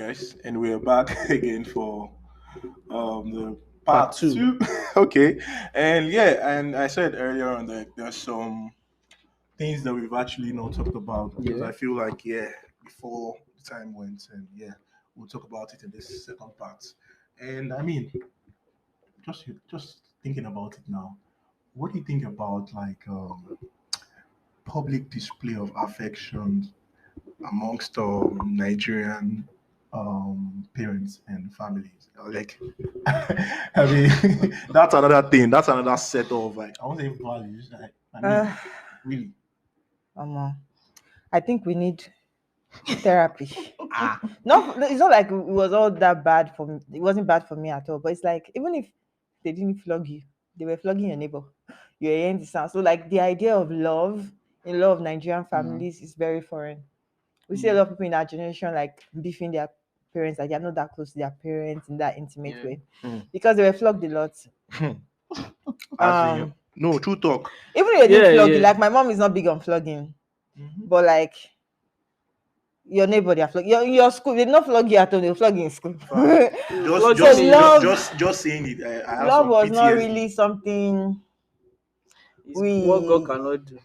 guys, and we're back again for the Part part two. two. Okay, and yeah, and I said earlier on that there's some things that we've actually not talked about because Yeah. I feel like before the time went, and we'll talk about it in this second part. And I mean, just thinking about it now, what do you think about like public display of affection amongst Nigerian parents and families. Like, I mean, that's another thing. That's another set of like I won't say values. Like, I mean, Uh, really. I think we need therapy. Ah, No, it's not like it was all that bad for me. It wasn't bad for me at all. But it's like even if they didn't flog you, they were flogging your neighbor. You're hearing the sound. So like the idea of love in a lot of Nigerian families is very foreign. We see a lot of people in our generation like beefing their parents, like they're not that close to their parents in that intimate Yeah. way Mm. because they were flogged a lot. as in, Um, no true talk. Even if they didn't Yeah, flog you, yeah. like my mom is not big on flogging, but like your neighbor, they're flogging your school, they not flog you at home, they'll flog you in school. Just, Flogging just, So is just, love, just saying it. I have love some was not PTSD. really something what God we. cannot do.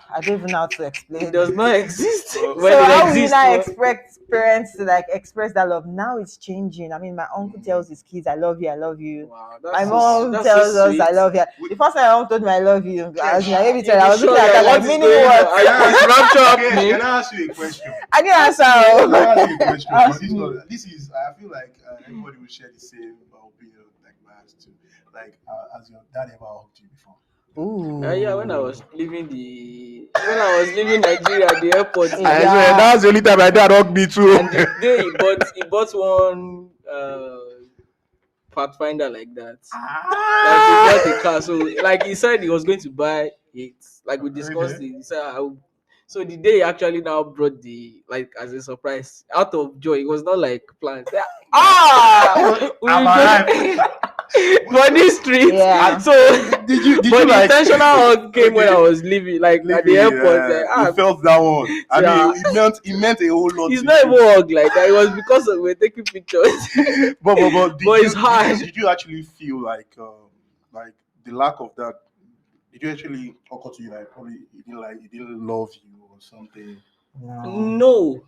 I don't even know how to It explain. does not exist. Well, When So it how will you exists, now well, expect parents to like express that love? Now it's changing. I mean, my uncle Mm. tells his kids, "I love you, I love you." wow, My mom that's so tells us, "I sweet. love you." The first time my mom told me, "I love you," I was naive. You'll I be was looking shocked, at her like, what is meaning going on? what? Is rapture Okay, happening? can I ask you a question? I didn't answer. Can I Oh. ask you a question? Ask But me. this is, I feel like everybody will share the same opinion like mine too. Like, has your dad ever hugged you before? Yeah, when I Ooh. was leaving Nigeria at the airport, I swear, That's the only time my dad hugged me too. and the day he bought one Pathfinder like that. Like he bought a car, so like he said he was going to buy it. Like we discussed Okay. it. He said so the day he actually now brought the like as a surprise out of joy. It was not like planned. We I'm will alive. go for this street. Yeah. So Did but you the like intentional hug came when Okay. I was leaving, like at the Living, airport. you felt that one. I Yeah. mean, it meant a whole lot It's to not you. even hug like that. It was because we're taking pictures. But But it's hard. did you actually feel like the lack of that? Did you actually occur to you like probably he didn't love you or something? No,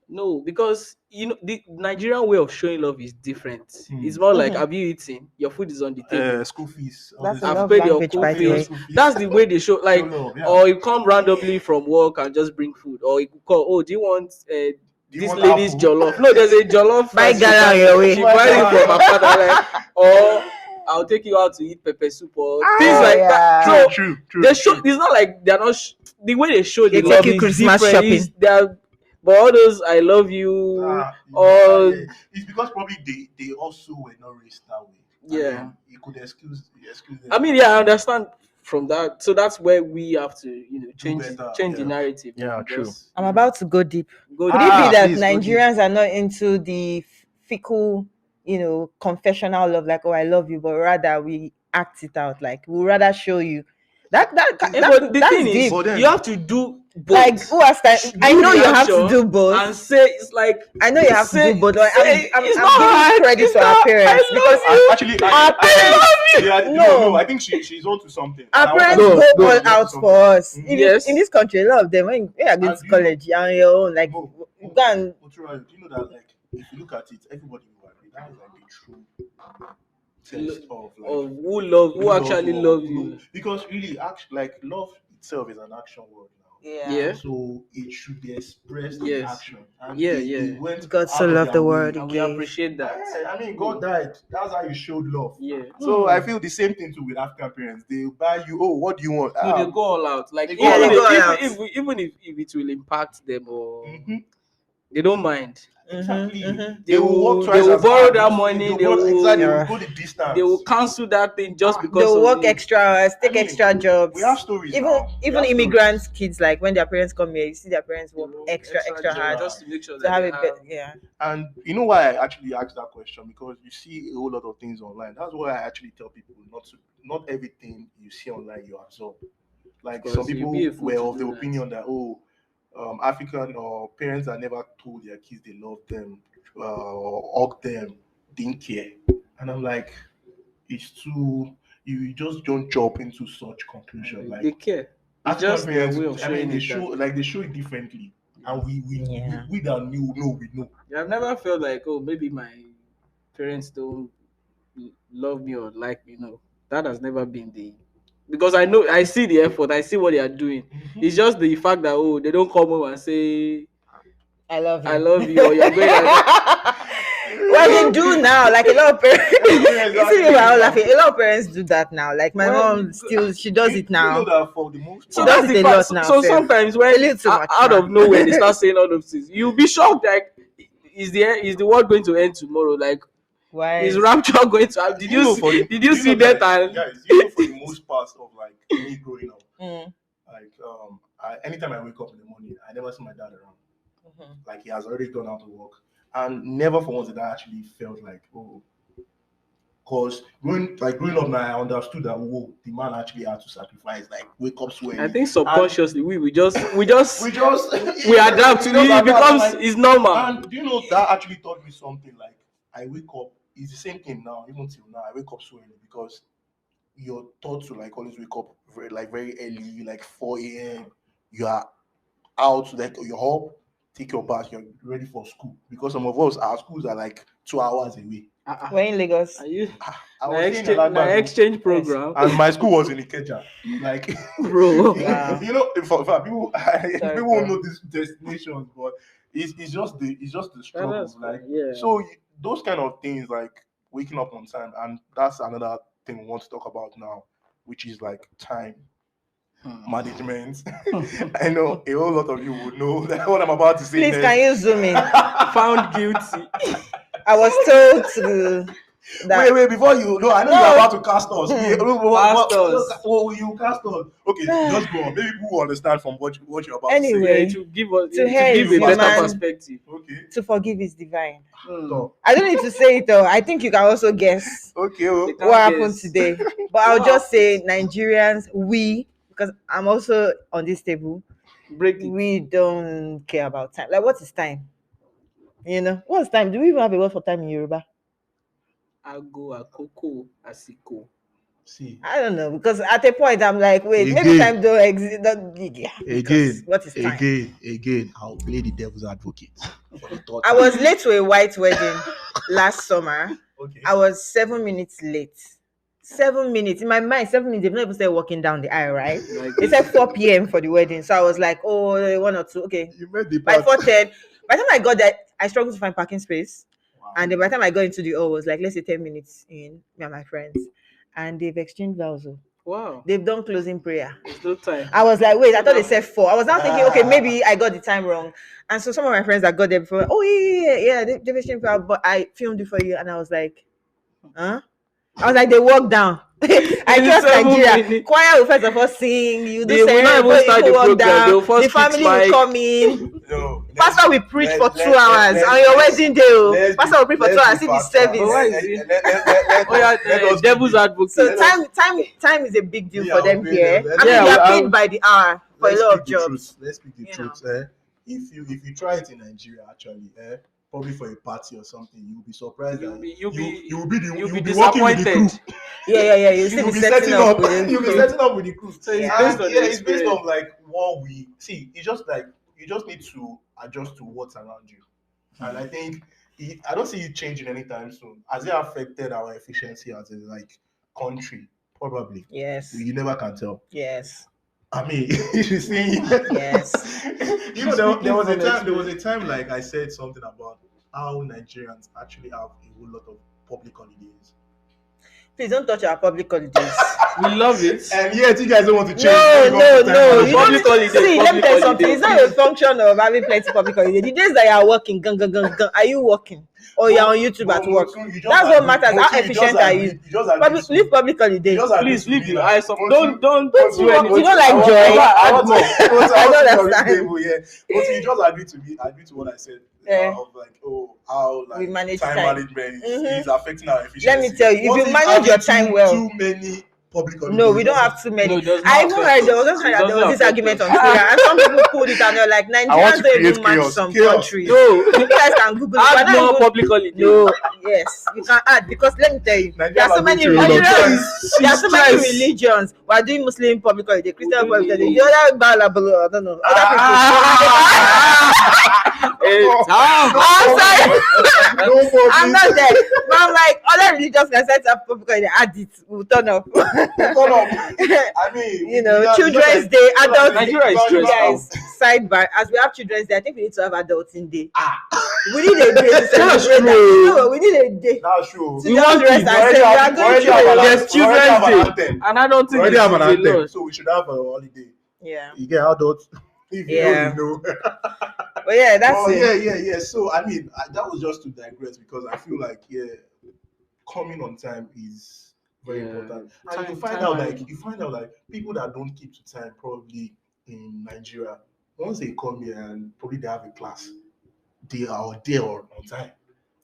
no, because the Nigerian way of showing love is different. It's more like, Mhm. have you eaten? Your food is on the table. School fees, all That's this a I've love paid your language, school by the pay your way. fees. school fees. That's the way they show. Show Like, love, yeah. or you come randomly from work and just bring food, or you could call. Oh, do you want Do you this want lady's apple? jollof? No, there's a jollof. Buy And she gala on your way. she buys it from her father. Like, or I'll take you out to eat pepper soup or things Oh, like that. yeah. So True. they show. It's not like they're not. The way they show the They take love you is Christmas different. shopping. Is there? But all those I love you, or Yeah. It's because probably they also were not raised that way. yeah. I mean, you could excuse them. I mean, yeah, I understand from that. So that's where we have to, Do change better, change the yeah. narrative. Yeah, true. Just I'm about to go deep. go Could it be deep. that Please go deep. Nigerians are not into the fickle, confessional love, like "oh, I love you," but rather we act it out, like we rather show you But the that's thing is, deep. But then- you have to do both. Like who has time? I Do know the you have to action do both. and say it's like I know you have to say- do both. Like, say I'm it's giving not hard. credit It's to our not- parents I because love you. Actually, our parents, yeah, No. I think she's on to something. our And I want parents to- go Go, all go. out Something. for us. Mhm. Yes. In this country, a lot of them when you are going And to you know- college, you're on your own. Like No, you go and Motunrayo, do you know that like if you look at it, everybody will agree that is like the true test of like Of who actually love you. because really like love itself is an action word now. Yeah. So it should be expressed in Yes. action. And Yeah, they yeah. went God so out of loved their the way. world. And we gave. appreciate that. Yeah, I mean, God died. That's how you showed love. Yeah. So I feel the same thing too with African parents. They buy you. Oh, what do you want? No, they go all out. Like They go even all if, out. even if it will impact them or Mhm. they don't mind. Exactly. Mhm. They will work They twice will as borrow hard. that money. They Exactly. They will will go the distance. they will cancel that thing just Ah, because They will of work you. extra hours, take I mean, extra jobs. We have stories. Even now. We even have immigrants' stories. kids, like when their parents come here, you see their parents They work will extra job hard just to make sure to that have they a have. bit. Yeah. And you know why I actually asked that question? Because you see a whole lot of things online. That's why I actually tell people not everything you see online you absorb. Like Because some you'll people be a fool were to of the do that. opinion that African or parents that never told their kids they love them hug them, didn't care. And I'm like, it's too. You just don't jump into such conclusion. Like They care. It's African just their parents, way of I mean, showing they it show that. like they show it differently, and Yeah. we that knew know we know. Yeah, I've never felt like, oh, maybe my parents don't love me or like me. No, that has never been the. Because I know, I see the effort, I see what they are doing. It's just the fact that, oh, they don't come home and say I love I you. love you or you're going out. Well, they do now. Like a lot of parents. Yeah, You see me, exactly. we're all laughing. A lot of parents do that now. Like my Well, mom still, she does it You know now. that for the most She So part, does that's it the a fact. lot So, now. so Sef. sometimes A when little too much. out Man. of nowhere they start saying all those things, you'll be shocked. Like, is the world going to end tomorrow? Like, Why? is rapture going to happen? Did you you know see? for the Did you you see know that? guys, And guys, you know for the most part of like me growing up, Mm. like anytime I wake up in the morning, I never see my dad around. Mhm. Like he has already gone out to work, and never for once did I actually felt like, oh, because growing up now, I understood that, whoa, the man actually had to sacrifice, like wake up so I early. think And subconsciously we just we just we adapt to we just it. It adapt, becomes like, it's normal. and do you know that actually taught me something? Like I wake up, it's the same thing now, even till now. I wake up so early because you're taught to like always wake up very early, like 4 a.m. You are out, like you're up, take your bath, you're ready for school. Because some of us, our schools are like 2 hours away. We're in Lagos. Are you I na was saying a exchange lot na exchange program, and my school was in Ikeja. Like, bro? Wow. you know, for people, Sorry, people bro. won't know these destinations, but it's just the struggle. That's Like, fine. Yeah. so those kind of things, like waking up on time, and that's another thing we want to talk about now, which is like time management. I know a whole lot of you would know that what I'm about to say Please, next. can you zoom in? Found guilty. I was told to that. Wait, before you know, I know No. you're about to cast us. Cast us. What you cast us? Okay, just go on. Maybe people will understand from what you're about Anyway. Yeah, to give us To to hear give is a better human. perspective. to say. Okay. To forgive is divine. So, I don't need to say it though. I think you can also guess okay. They Oh. can't what happened guess. today. But I'll What just say happened? Nigerians, because I'm also on this table, Break it. we don't care about time. Like, what is time? You know, what's time? Do we even have a word for time in Yoruba? Ago, akoko, asiko. See, I don't know, because at a point I'm like, wait, maybe Again. time don't exist. Because what is time? again, I'll play the devil's advocate for the third I was late to a white wedding last summer. Okay. I was 7 minutes late. 7 minutes. In my mind, 7 minutes, they've not even started walking down the aisle, right? Like They said 4 p.m. for the wedding. So I was like, oh, 1 or 2. Okay. You met the By part. 4:10, by the time I got there, I struggled to find parking space. Wow. And then by the time I got into the hall, it was like, let's say 10 minutes in, me and my friends. And they've exchanged vows. wow, They've done closing prayer. there's no time. I was like, wait, I thought they said 4. I was now thinking, okay, maybe I got the time wrong. And so some of my friends that got there before, oh, yeah, they've exchanged vows, but I filmed it for you. And I was like, huh? I was like, they walk down. I In trust 7 Nigeria. minutes. Choir will first of all sing. You do They will not even start the walk program. down. They will first The family fix will mic. come in. No, Pastor will preach for 2 let- hours let- on your let's- wedding day. Oh. let's Pastor will preach for 2 let's hours. be See the faster. service. But why is Let- it? let- Oh yeah, let us devil's keep it- advocate. So Let us- time is a big deal Yeah, for them I'll pay here. them. I mean, Yeah, they are I'll- paid by the hour for a Let's lot of speak the jobs. truth. Let's speak the You truth. If you try it in Nigeria, actually, probably for a party or something, you'll be surprised You'll that be you'll you'll be be working with the crew. disappointed. Yeah. You see You'll the be setting setting up. up. with You'll be the- setting up with the crew. So it's Yeah. based on the It's based experience. on like what we see. It's just like you just need to adjust to what's around you. And I think I don't see it changing anytime soon. Has it affected our efficiency as a like country? Probably. Yes. You never can tell. Yes. I mean, you see, Yes. you know, there was a time like I said something about how Nigerians actually have a whole lot of public holidays. Please don't touch our public holidays. We love it. And yet you guys don't want to change. No. You Public don't holiday, see. Let me public tell you something. holiday. It's not a function of having plenty public holiday. The days that you are working, are you working? Or you're on YouTube at work? That's what matters. How efficient are you? Leave public holiday. Please leave the eyes up. Don't do anything. You don't like joy? I don't don't understand. But you just agree to what I said. Yeah. Of like, how like We manage time time. management Mhm. is affecting our efficiency. Let me tell you, if What you manage your having time well, too many public holiday. No, we don't have too many. No, it does I not even affect heard there was us. also It that there was doesn't this affect argument us. on Twitter, and some people pulled it and they're like, want Nigerians to don't even create match chaos. some Chaos. countries. No, You guys can Google it. add We're not more even- public holiday. No, yes, you can add because let me tell you, there are so many religions. There are so many religions. We are doing Muslim public holiday, Christian public holiday, the other blah, I don't know. Other people. I'm sorry. I'm not there. But I'm like, other religions can set up public holiday, add it, we'll turn up. I mean, You know, Children's Day, adults Day. Nigeria is stressed Guys, sidebar, as we have Children's Day, I think we need to have Adults in Day. We need a day to celebrate that. No, we need a day. That's true. To just rest and say we are going through a lot. There's Children's Day, and I don't We think already have an it's a anthem, lot. so we should have a holiday. Yeah. You get adults. If you Yeah. know, you know. But yeah, that's Oh it. yeah. So I mean, that was just to digress because I feel like coming on time is very Yeah. important. And Time- you find time out management. like people that don't keep to time probably in Nigeria, once they come here and probably they have a class, they are there on time.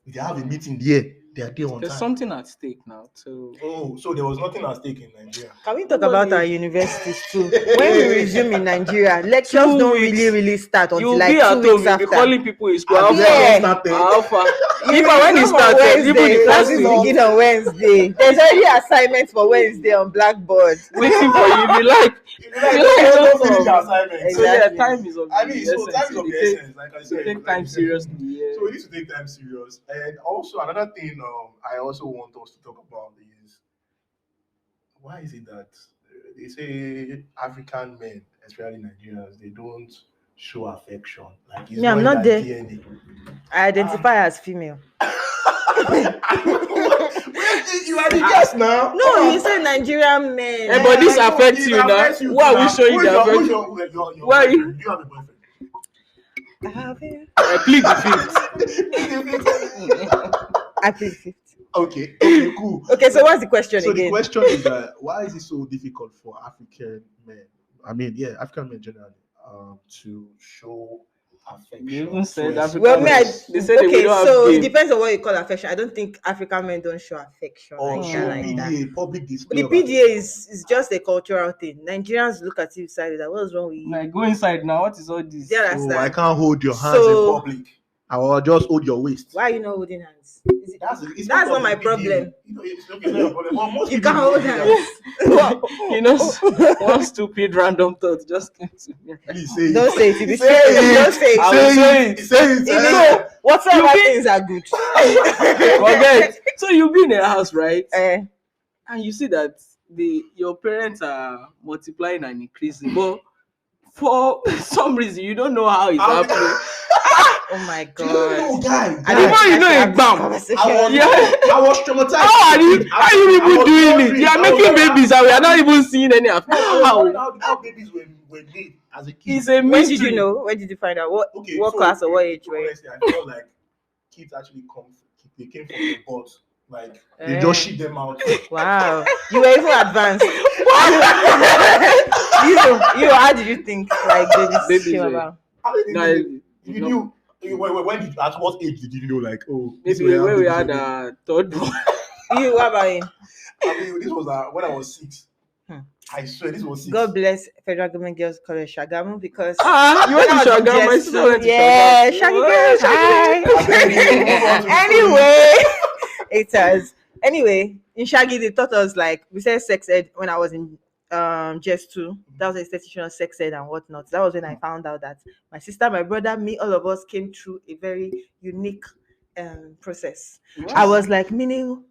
If they have a meeting there, they are there on There's time. something at stake now. So Oh, so there was nothing at stake in Nigeria. Can we talk about our universities too? When we resume in Nigeria, lectures don't really start until you'll like be at 2 home, weeks you'll be after. calling people in school. And Yeah. Alpha. You Even when resume it on started, even Wednesday, the classes first week, begin on Wednesday. There's already assignments for Wednesday on Blackboard. waiting for you. Be like, Don't finish your assignment. so yeah, Exactly. time is of I mean, the so time is essence. of the You take- essence, like I you said. take time seriously. Yeah. So we need to take time serious. And also another thing I also want us to talk about is why is it that they say African men, especially Nigerians, they don't show affection. Like it's Me, I'm in not their there. DNA. I identify as female. You are the guest now. No, you say Nigerian men. Eh, but this I know, affects it you now. affects you Why are we now. showing Who the is your- affection? who is your Why are you- boyfriend? Do you have a boyfriend? I have it. I plead the fifth. I plead fifth. Okay, cool. Okay, so what's the question So the again? question is that why is it so difficult for African men? I mean, African men generally, to show affection. You even said to African Well, me, I, express- They say we okay, don't have so it game. depends on what you call affection. I don't think African men don't show affection or like show that, like that. PDA, public But display. the of PDA affection. is just a cultural thing. Nigerians look at you side that what's wrong with you? Like, go inside now. What is all this? Yeah, So I understand? can't hold your hands So- in public. I will just hold your waist. Why are you not holding hands? Is it- It's That's part not of my the problem. PDA. You know, it's okay, it's not your problem. But most You people can't don't hold do that. hands. You know, one stupid random thought just came to me. Please say Don't it. say it. If it's Say scary, it. don't say it. I will say it. Say it. Even Say it. though whatever You be- things are good. Forget. So you be in a house, right? Eh, And you see that your parents are multiplying and increasing, but for some reason you don't know how it's I'm- happening. oh my Do you know, god. guy? I Before you know I it, have this bam. conversation. I was traumatized. How are you people doing it? You are making babies. babies and we are not even seeing any of How how. babies were made as a kid. It's a When mystery. did you know? When did you find out? What Okay, what so class or what age were you? honestly, I felt like kids actually they came from the butt. Like they Eh. just shit them out. Wow. You were even advanced. you how did you think like babies came were- about? How did No, you no. knew? When did at what age did you know? Like, oh, this Maybe is when we babies had were made? a third one. You what about you? I mean, this was when I was 6. Hmm. I swear, this was 6. God bless Federal Government Girls College Shagamu because You went when to I was in Shagam, my Jes- sister went to yeah, Shagam. Shaggy Oh, girls, hi. Anyway, it has. Anyway, in Shaggy, they taught us like we said sex ed when I was in just 2. That was a institution of sex ed and whatnot. That was when I found out that my sister, my brother, me, all of us came through a very unique process. I was like, meaning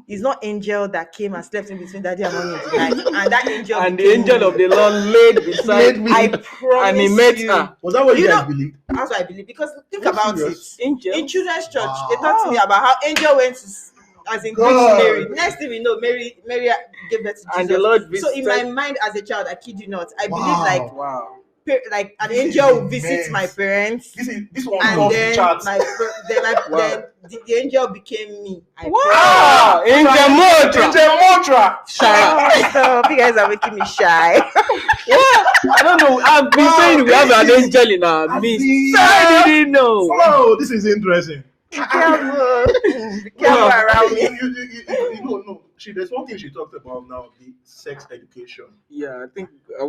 it's not angel that came and slept in between daddy and mommy in the night, and that angel And the became angel me. of the Lord laid beside me. I promise And he met you. her. Was that what you You guys know- believed? That's what I believe because think Are you about serious? it. Angel. In children's church, Wow. they talked to me about how angel went to as in greet God. Mary. Next thing we know, Mary gave birth to Jesus. And the Lord So in my visited. mind, as a child, I kid you not, I Wow. believe Wow. like an This is angel will visit immense. my parents, This one and comes to then chat. Wow. then the angel became me. I Wow. Angel Motra. Motra. Shy. Stop. You guys are making me shy. I don't know. I've been saying we have an angel in our I midst. see. I didn't know. Oh, this is interesting. Be careful. Be careful around me. You don't know. there's one thing she talked about now, the sex education. Yeah, I think I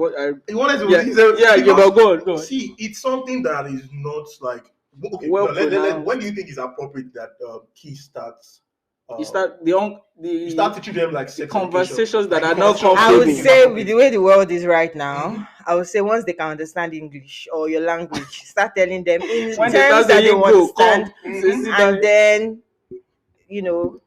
You wanted to, yeah, he said, yeah, because, but go on, go on. see, it's something that is not like, okay. Well Now, pronounced. when do you think it's appropriate that kids starts? You Uh, start you start the teaching them like the sex education, conversations that like are the not conversation I that would is comfortable. say with inappropriate. the way the world is right now, Mhm. I would say once they can understand English or your language, start telling them in When they terms start that they saying will go, come, understand, say Mhm. sit and down. then you know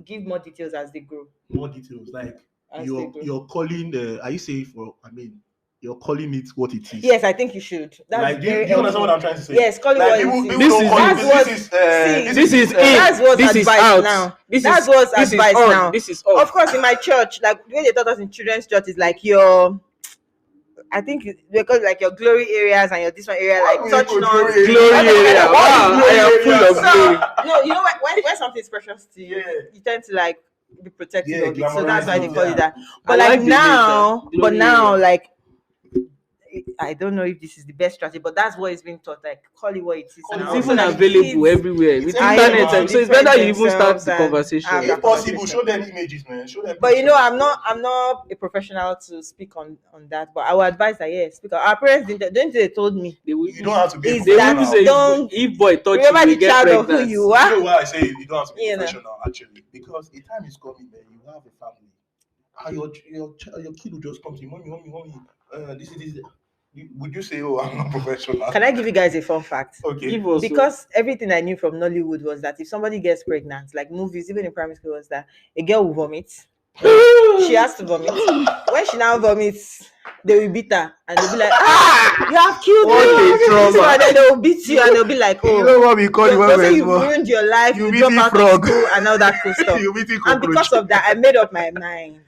give more details as they grow. More details, like As they grow. you're calling. Are you saying for? I mean, you're calling it what it is. Yes, I think you should. That's Like, very do you understand what helpful. I'm trying to say? Yes, call it Like what it people is. This don't is call it. it. That's what. This This is is in. That's what's This is advice out. now. This That's is what's this is advice on. now. This is Of off. course, in my church, like the way they taught us in children's church is like your, I think because like your glory areas and your this one area, Why like would they touch put not. glory Glory All those kind area. of- Why is Wow, I glory am full area? of glory. No, you know when something's precious to you, Yeah. you tend to like be protective Yeah, of it. So that's glamorize why they it. call it Yeah. that. I But like like the name, now, but glory now area. like I don't know if this is the best strategy, but that's what is being taught. Like call it what it is Call it now. It's what So even that it the is. available kids everywhere with It's are everywhere, able internet. to man. So it's different better you even start themselves the and conversation. have If that possible, conversation. show them images, man. Show them But you pictures. know, I'm not a professional to speak on that. But I would advise that yes, because our parents didn't. Don't they told me They will You even don't have to be a is they will even that say professional. don't if boy touch you, remember you the get child of who pregnant. you You are. know why I say you don't have to be You know. professional, actually? Because a time is coming, man. You have a family. And your kid will just come to you, mommy, mommy, mommy. This is this. Would you say, oh, I'm not professional? Can I give you guys a fun fact? Okay. Give us Because everything I knew from Nollywood was that if somebody gets pregnant, like movies, even in primary school, was that a girl will vomit. She has to vomit. When she now vomits, they will beat her and they'll be like, ah, you have killed what me. a This trauma. one, then they will beat you and they'll be like, You oh, know what we call it when they'll say we're you've small? ruined your life, You you beat drop the out frog. of school and all that cool stuff. You beating And cockroach. because of that, I made up my mind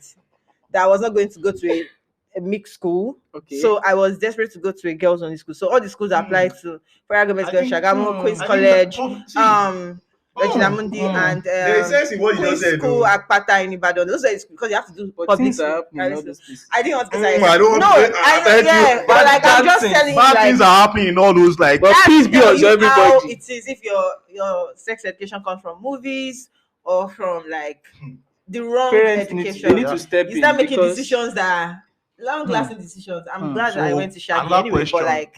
that I was not going to go to a mixed school. Okay. So I was desperate to go to a girls only school. So all the schools applied to Fire Government I Girls, think- Shagamu, Queen's I think that- College, see, Regina Mundi, and there's sense in what you Queen's just said, School though. Akpata in Ibadan. Those are because you have to do But public things are school, happening in private all school. those places. I didn't want to I don't want no, to. I bet you yeah, but bad- like I'm bad just things. telling you, Bad like things are happening in all those like. But that's peace to be tell unto you how everybody. it is if your sex education comes from movies or from like the wrong Parents education. they need to step You in start making because decisions that are long-lasting decisions. I'm glad that I went to Shaggy another anyway, but question. like,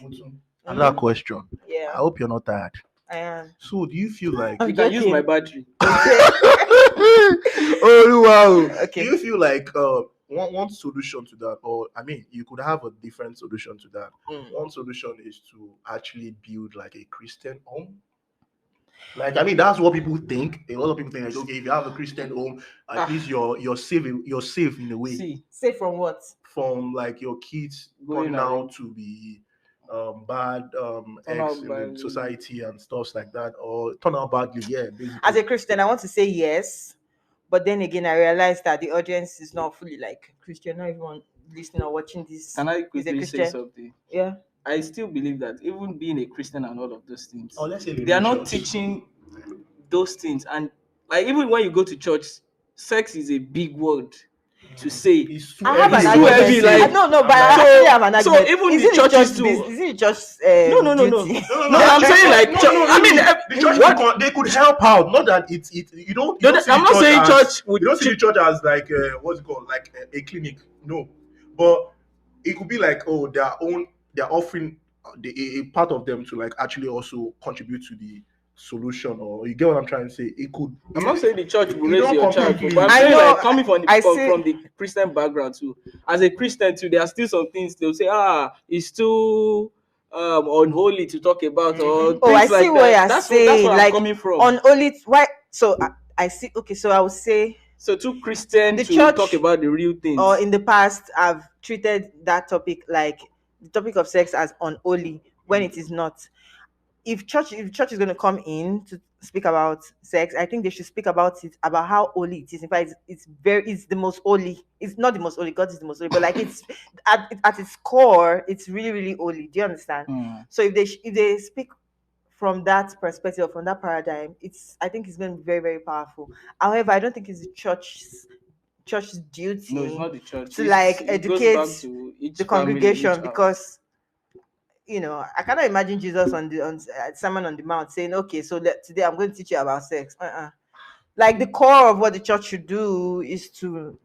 Another question. I yeah, hope you're not tired. I am. So, do you feel like? I'm you can use my joking. battery. Oh wow! Do Okay. you feel like one solution to that, or I mean, you could have a different solution to that. One solution is to actually build like a Christian home. Like I mean, that's what people think. A lot of people think like, okay, if you have a Christian home, at least you're safe. You're safe in a way See, Say from what? from like your kids Going turning away. out to be bad Turn eggs out in the badly. society and stuff like that, or turn out badly. Yeah, basically. As a Christian, I want to say yes, but then again, I realized that the audience is not fully like Christian. Not everyone listening or watching this can I is a quickly say Christian. something? Yeah. I still believe that even being a Christian and all of those things, Or let's say they are not teaching those things. And like even when you go to church, sex is a big word to say. It's too I have heavy. an It's too argument. heavy, like- No, but I'm I like- actually have an So argument. even is the it churches church too- Is it just No. duty? No, I'm saying like no, church- no, I mean, the church what- they could help out. Not that it's you don't. You No, don't see I'm the not saying as, church would You don't see the ch- church as like what's it called, like a clinic. No, but it could be like they're offering a part of them to like actually also contribute to the solution. Or you get what I'm trying to say? It could. I'm not saying the church will You raise don't your child, completely- but I'm I saying know, like coming from I from, see- from the Christian background too. As a Christian too, there are still some things they'll say, it's too unholy to talk about or things Oh, I see like what that. you're That's saying. where I'm Like coming from. on only why? So I see. Okay, so I would say, So too Christian The to church- talk about the real things. or in the past, I've treated that topic like the topic of sex as unholy when it is not. If church is going to come in to speak about sex, I think they should speak about it, about how holy it is. In fact, it's the most holy. It's not the most holy. God is the most holy, but like it's at its core, it's really really holy. Do you understand? So if they speak from that perspective, from that paradigm, I think it's going to be very very powerful. However, I don't think it's the church's duty No, it's not the church. to like It goes educate back to each the family, congregation, each house. because I cannot imagine Jesus on Sermon on the Mount saying, "Okay, so today I'm going to teach you about sex." like the core of what the church should do is to,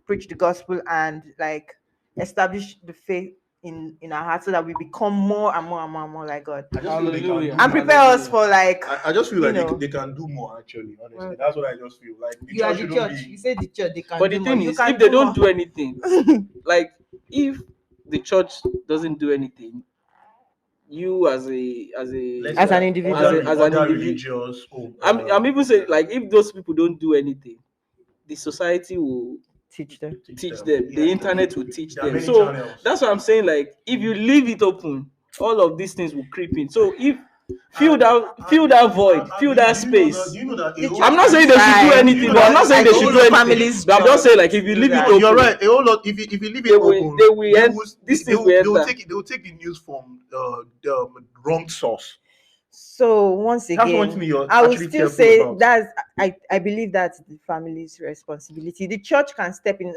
preach the gospel and like establish the faith in our hearts so that we become more and more and more and more like God, I just feel they can Hallelujah. do and more. prepare us Hallelujah. for like, I just feel you like know they can do more actually, honestly. well, That's what I just feel. Like the you are church the shouldn't church. You be say the church they can But the do more. thing You is, if can they do don't more. do anything, like if the church doesn't do anything, you let's As say an individual. as an other individual, religious I'm even saying like if those people don't do anything, the society will Teach them. teach teach them. them. The Yes, internet will teach there are them. many So channels. that's what I'm saying. Like if you leave it open, all of these things will creep in. So if And, fill that void, fill that do space. you know that a The whole I'm church not can saying they should do try, do you know anything. No, I'm that not but saying like they a should whole do older lot anything. families But I'm just saying, like, if you do leave it that. you're open, right. A whole lot. If you leave it open, they will end. These things will they will enter. take they will take the news from the wrong source. So once That's one thing again, you're I will actually still careful say about. I believe that's the family's responsibility. The church can step in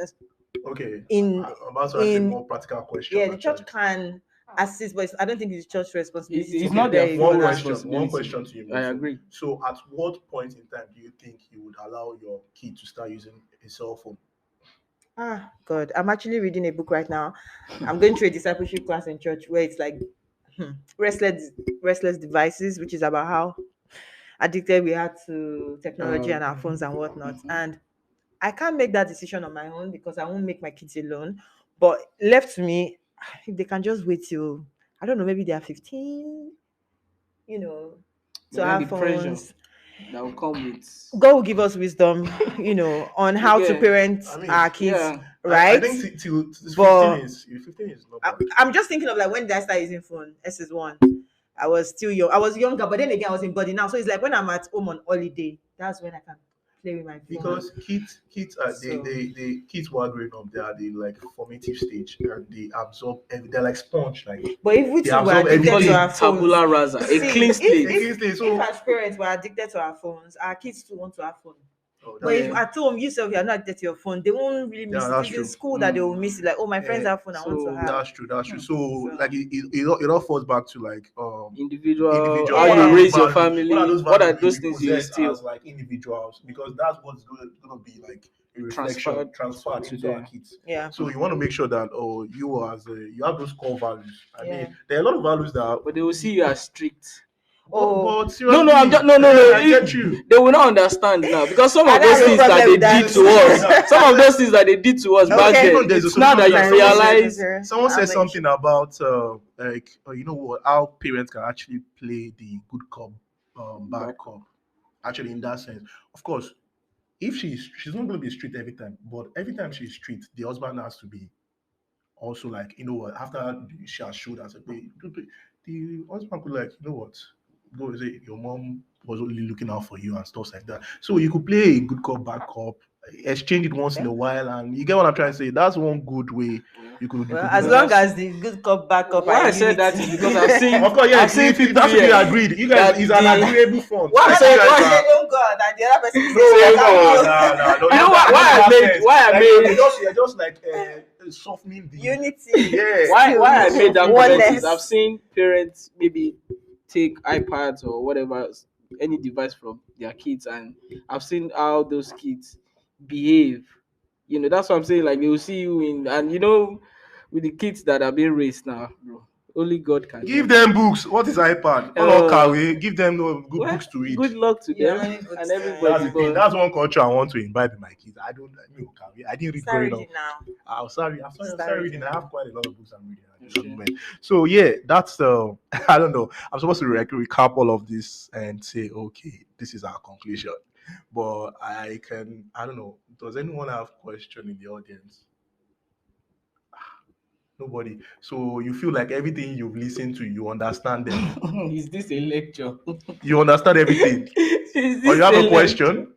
Okay, in I'm about to ask a in more practical question. yeah, the church Actually, can assist, but I don't think it's church responsibility to It's not okay. their prepare a full mother. One responsibility. question to you, I Mosu. agree. So, at what point in time do you think you would allow your kid to start using a cell phone? Ah, God, I'm actually reading a book right now. I'm going through a discipleship class in church where it's like restless devices, which is about how addicted we are to technology and our phones and whatnot. And I can't make that decision on my own because I won't make my kids alone. But left to me, if they can just wait till, I don't know, maybe they are 15, you know, But to then the have pressure phones. that will come with God will give us wisdom, on how to again. parent I our mean, kids, Yeah, I right? think till 15 But is 15 is not I, bad. I'm just thinking of like when did I start using phone? SS1. I was still young. I was younger, but then again, I was in body now. So it's like when I'm at home on holiday, that's when I can play with my phone. Because So, they kids who are growing up, they are the like formative stage and they absorb they're like sponge, like but if we they too were absorb they addicted call to it our everything. phones, tabula rasa, a see, clean slate. if So as parents were addicted to our phones, our kids too want to have phone. oh, But that's if Yeah. true. at home you yourself you're not addicted to your phone, they won't really Yeah, miss it. that's It's in true. school that they will miss it. Like, oh, my friends Uh, have phone, I want to So have. that's true. That's true. So So like it all falls back to like individual, individual. how What are you those yeah, raise your values? What are family, those what are values those we things you possess instill, as like individuals? Because that's what's going to be like a reflection transferred transferred to into our them. kids. yeah, So you want to make sure that you have those core values. I yeah. mean, there are a lot of values that. But they will see you as strict. Oh, But No, no, I'm just, seriously, no, no, no. I get you. They will not understand now because some I of don't those have a things that problem they with did that. to us, some of those things that they did to us back Okay. then, There's a it's now social that My you justice. favorite, my realize. favorite. Someone I'm said not issue. something about like you know what how parents can actually play the good cop, bad Back. cop. Actually, in that sense, of course, if she's not going to be strict every time, but every time she's strict, the husband has to be also like you know what after she has showed us the husband could like you know what go say your mom was only looking out for you and stuff like that. So you could play a good cop, bad cop, exchange it once in Yeah. a while, and you get what I'm trying to say. That's one good way Yeah. you Well, could do as But that. long that's as the good cop, back up, are why I in said that is because I've unity. seen Of course, I've yes, seen people that's to be here agreed. You guys that is an the agreeable front. why I Like you said guys Somebody why say are. no God, and the other person is saying no I No, can God. no, You know that why doesn't I have made sense. why I Like made you're just like softening the unity. yeah. Still, why I Just made that softening the comment is body. I've oneness. seen parents maybe take iPads or whatever any device from their kids, and I've seen how those kids behave. That's what I'm saying. Like they will see you in, and with the kids that are being raised now, bro. Only God can Give judge. them books. What is iPad? All Uh, Kawi. Give them good well, books to read. good luck to You're them learning and books then. everybody, That's the thing. but That's one culture I want to imbibe in my kids. I didn't read Start growing up. reading now. I'm Start sorry reading. reading I have now. quite a lot of books I'm reading at the shit. moment. So yeah, that's I don't know. I'm supposed to recap all of this and say, okay, this is our conclusion. But I don't know. Does anyone have question in the audience? Nobody. So you feel like everything you've listened to, you understand them. Is this a lecture? You understand everything. Is Or you this have a a lecture? question?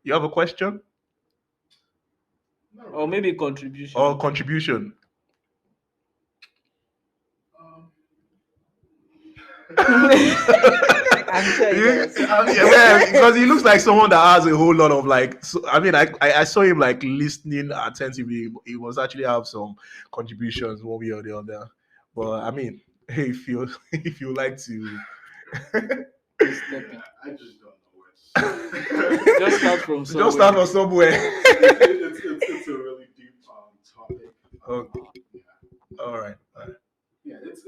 You have a question Or maybe or contribution? contribution? I'm sure he does. Yeah, well, because he looks like someone that has a whole lot of like. So, I mean, I saw him like listening attentively. He must actually have some contributions one way or the other. But I mean, if you if you like to, Just step in. Just start from somewhere. Just start from somewhere. It's a really deep topic. Okay. Yeah, All right. yeah, it's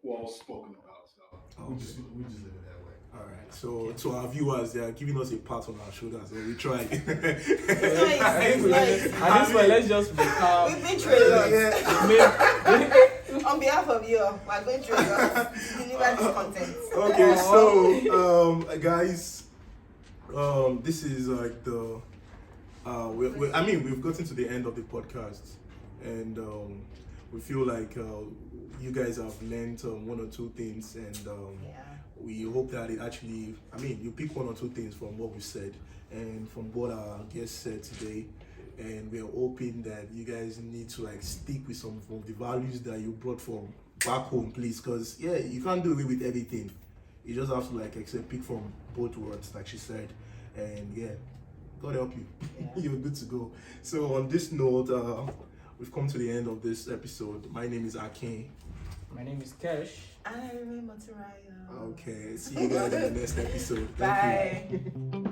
well spoken about. So we Okay. just leave it that way. All right. So to our viewers, they are giving us a pat on our shoulders, and we tried. At this point, let's just be calm. We've been through a lot. Yeah. On behalf of you, we're going through a lot to deliver this content. Okay, so guys, this is like the I mean, we've gotten to the end of the podcast, and we feel like you guys have learned one or two things, and we hope that it actually, I mean, you pick one or two things from what we said and from what our guest said today, and we are hoping that you guys need to like stick with some of the values that you brought from back home, please, because yeah, you can't do away with everything. You just have to like accept, pick from both words, like she said, and yeah, God help you. Yeah. You're good to go. So on this note, we've come to the end of this episode. My name is Akin. My name is Kesh. And I remain Motunrayo. Okay, see you guys in the next episode. Thank you. Bye.